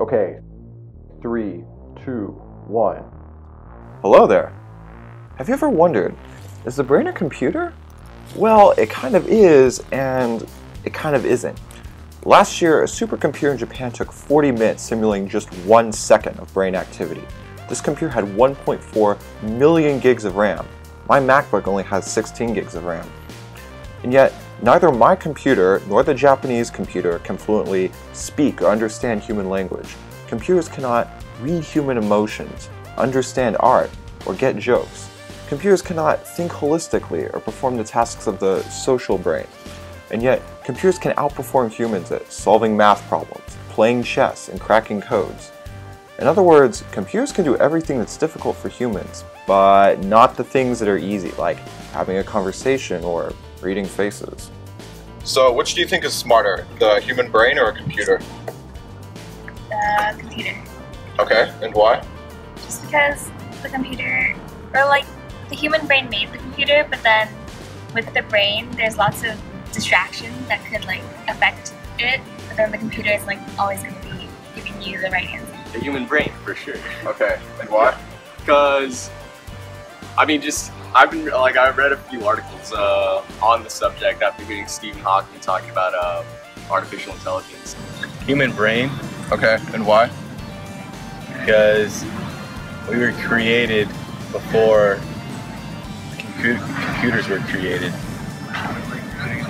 Okay, 3, 2, 1. Hello there. Have you ever wondered, is the brain a computer? Well, it kind of is, and it kind of isn't. Last year, a supercomputer in Japan took 40 minutes simulating just 1 second of brain activity. This computer had 1.4 million gigs of RAM. My MacBook only has 16 gigs of RAM. And yet, neither my computer nor the Japanese computer can fluently speak or understand human language. Computers cannot read human emotions, understand art, or get jokes. Computers cannot think holistically or perform the tasks of the social brain. And yet, computers can outperform humans at solving math problems, playing chess, and cracking codes. In other words, computers can do everything that's difficult for humans, but not the things that are easy, like having a conversation or reading faces. So, which do you think is smarter, the human brain or a computer? The computer. Okay, and why? Just because the computer, or like the human brain made the computer, but then with the brain, there's lots of distractions that could like affect it, but then the computer is like always going to be giving you the right answer. The human brain, for sure. Okay, and why? Because, I mean, I've read a few articles on the subject after reading Stephen Hawking talking about artificial intelligence. Human brain, Okay, and why? because we were created before computers were created.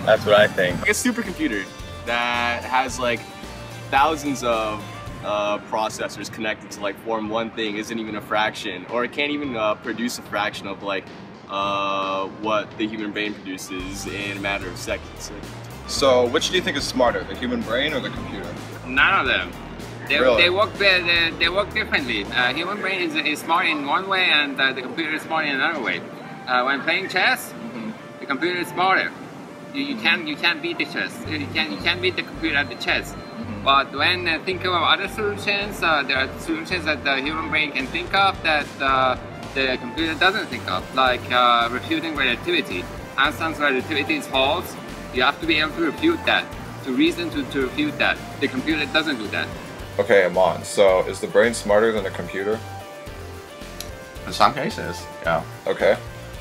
That's what I think. Like a supercomputer that has like thousands of processors connected to like form one thing isn't even a fraction, or it can't even produce a fraction of like what the human brain produces in a matter of seconds. So, which do you think is smarter, the human brain or the computer? None of them. Really? They work differently. Human brain is smart in one way, and the computer is smart in another way. When playing chess, the computer is smarter. You can't beat the chess. You can't beat the computer at the chess. But when thinking of other solutions, there are solutions that the human brain can think of that the computer doesn't think of, like refuting relativity. Einstein's relativity is false. You have to be able to refute that, to reason to refute that. The computer doesn't do that. Okay, Amon, so is the brain smarter than a computer? In some cases, yeah. Okay.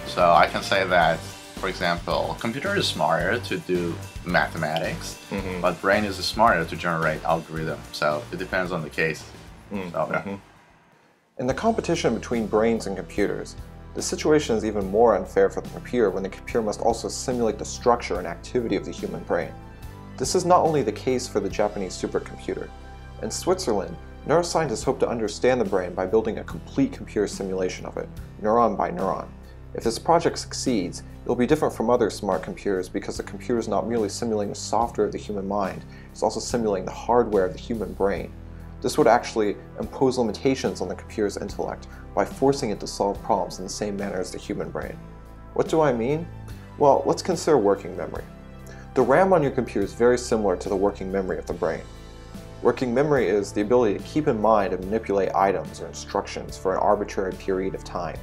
So I can say that, for example, computer is smarter to do mathematics, but brain is smarter to generate algorithm. So it depends on the case. So, yeah. In the competition between brains and computers, the situation is even more unfair for the computer when the computer must also simulate the structure and activity of the human brain. This is not only the case for the Japanese supercomputer. In Switzerland, neuroscientists hope to understand the brain by building a complete computer simulation of it, neuron by neuron. If this project succeeds, it will be different from other smart computers because the computer is not merely simulating the software of the human mind, it's also simulating the hardware of the human brain. This would actually impose limitations on the computer's intellect by forcing it to solve problems in the same manner as the human brain. What do I mean? Well, let's consider working memory. The RAM on your computer is very similar to the working memory of the brain. Working memory is the ability to keep in mind and manipulate items or instructions for an arbitrary period of time.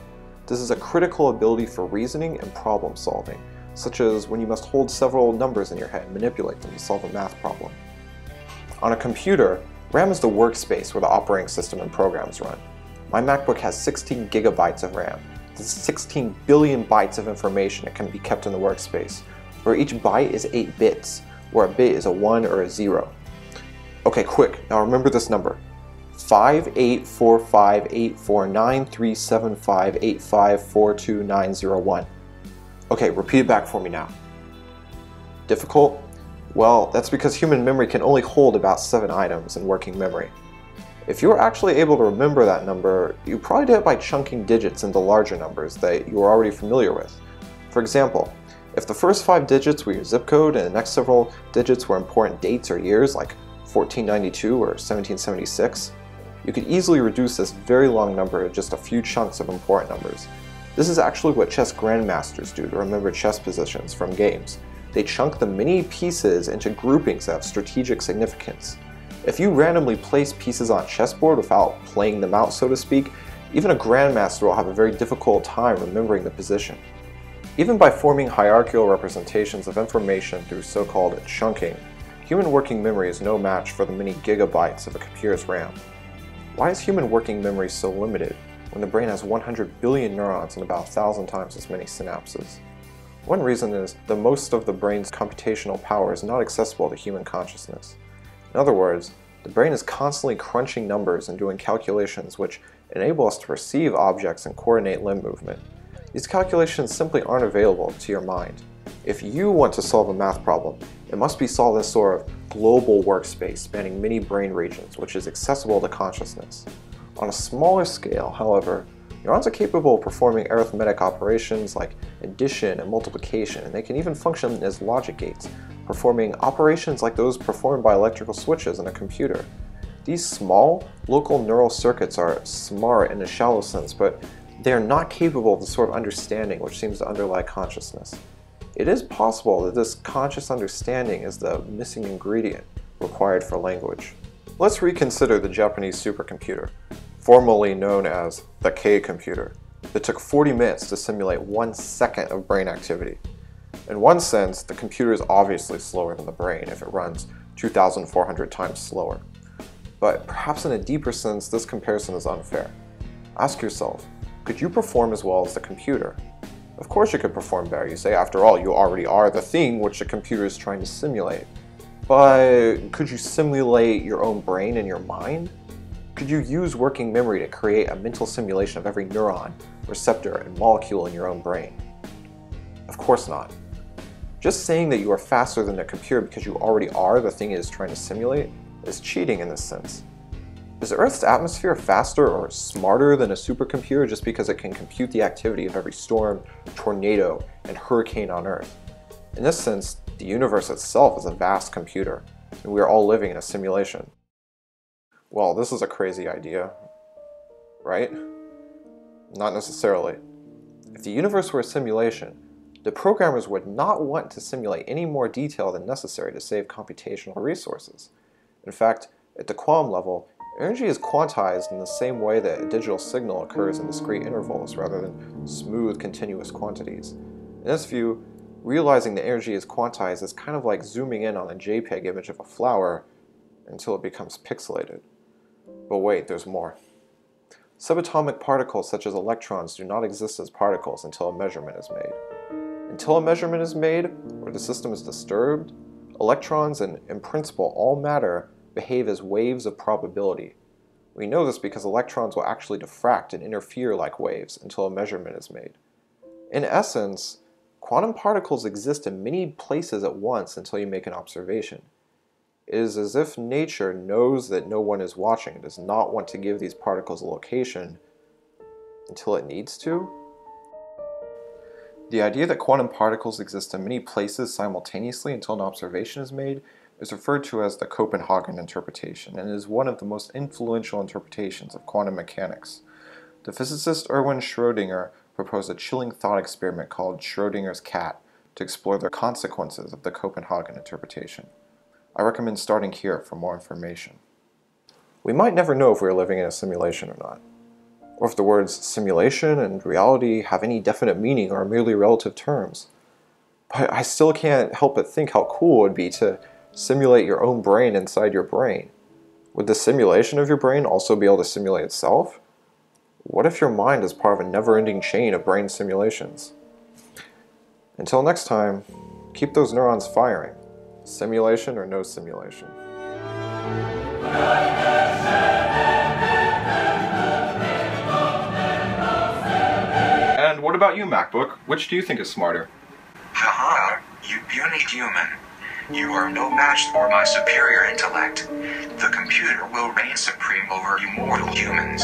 This is a critical ability for reasoning and problem solving, such as when you must hold several numbers in your head and manipulate them to solve a math problem. On a computer, RAM is the workspace where the operating system and programs run. My MacBook has 16 gigabytes of RAM. This is 16 billion bytes of information that can be kept in the workspace, where each byte is 8 bits, where a bit is a 1 or a 0. Okay, quick, now remember this number. 58458493758542901. Okay, repeat it back for me now. Difficult? Well, that's because human memory can only hold about 7 items in working memory. If you were actually able to remember that number, you probably did it by chunking digits into larger numbers that you were already familiar with. For example, if the first 5 digits were your zip code and the next several digits were important dates or years like 1492 or 1776, you could easily reduce this very long number to just a few chunks of important numbers. This is actually what chess grandmasters do to remember chess positions from games. They chunk the many pieces into groupings that have strategic significance. If you randomly place pieces on a chessboard without playing them out, so to speak, even a grandmaster will have a very difficult time remembering the position. Even by forming hierarchical representations of information through so-called chunking, human working memory is no match for the many gigabytes of a computer's RAM. Why is human working memory so limited when the brain has 100 billion neurons and about 1,000 times as many synapses? One reason is that most of the brain's computational power is not accessible to human consciousness. In other words, the brain is constantly crunching numbers and doing calculations which enable us to perceive objects and coordinate limb movement. These calculations simply aren't available to your mind. If you want to solve a math problem, it must be solved in a sort of global workspace spanning many brain regions, which is accessible to consciousness. On a smaller scale, however, neurons are capable of performing arithmetic operations like addition and multiplication, and they can even function as logic gates, performing operations like those performed by electrical switches in a computer. These small, local neural circuits are smart in a shallow sense, but they are not capable of the sort of understanding which seems to underlie consciousness. It is possible that this conscious understanding is the missing ingredient required for language. Let's reconsider the Japanese supercomputer, formerly known as the K computer. It took 40 minutes to simulate 1 second of brain activity. In one sense, the computer is obviously slower than the brain if it runs 2,400 times slower. But perhaps in a deeper sense, this comparison is unfair. Ask yourself, could you perform as well as the computer? Of course you could perform better, you say. After all, you already are the thing which the computer is trying to simulate. But could you simulate your own brain in your mind? Could you use working memory to create a mental simulation of every neuron, receptor, and molecule in your own brain? Of course not. Just saying that you are faster than a computer because you already are the thing it is trying to simulate is cheating in this sense. Is Earth's atmosphere faster or smarter than a supercomputer just because it can compute the activity of every storm, tornado, and hurricane on Earth? In this sense, the universe itself is a vast computer, and we are all living in a simulation. Well, this is a crazy idea, right? Not necessarily. If the universe were a simulation, the programmers would not want to simulate any more detail than necessary to save computational resources. In fact, at the quantum level, energy is quantized in the same way that a digital signal occurs in discrete intervals rather than smooth, continuous quantities. In this view, realizing that energy is quantized is kind of like zooming in on a JPEG image of a flower until it becomes pixelated. But wait, there's more. Subatomic particles such as electrons do not exist as particles until a measurement is made. Until a measurement is made, or the system is disturbed, electrons and, in principle, all matter behave as waves of probability. We know this because electrons will actually diffract and interfere like waves until a measurement is made. In essence, quantum particles exist in many places at once until you make an observation. It is as if nature knows that no one is watching and does not want to give these particles a location until it needs to. The idea that quantum particles exist in many places simultaneously until an observation is made is referred to as the Copenhagen interpretation, and is one of the most influential interpretations of quantum mechanics. The physicist Erwin Schrödinger proposed a chilling thought experiment called Schrödinger's cat to explore the consequences of the Copenhagen interpretation. I recommend starting here for more information. We might never know if we are living in a simulation or not, or if the words simulation and reality have any definite meaning or are merely relative terms. But I still can't help but think how cool it would be to simulate your own brain inside your brain. Would the simulation of your brain also be able to simulate itself? What if your mind is part of a never-ending chain of brain simulations? Until next time, keep those neurons firing. Simulation or no simulation. And what about you, MacBook? Which do you think is smarter? Haha, you puny human. You are no match for my superior intellect. The computer will reign supreme over you mortal humans.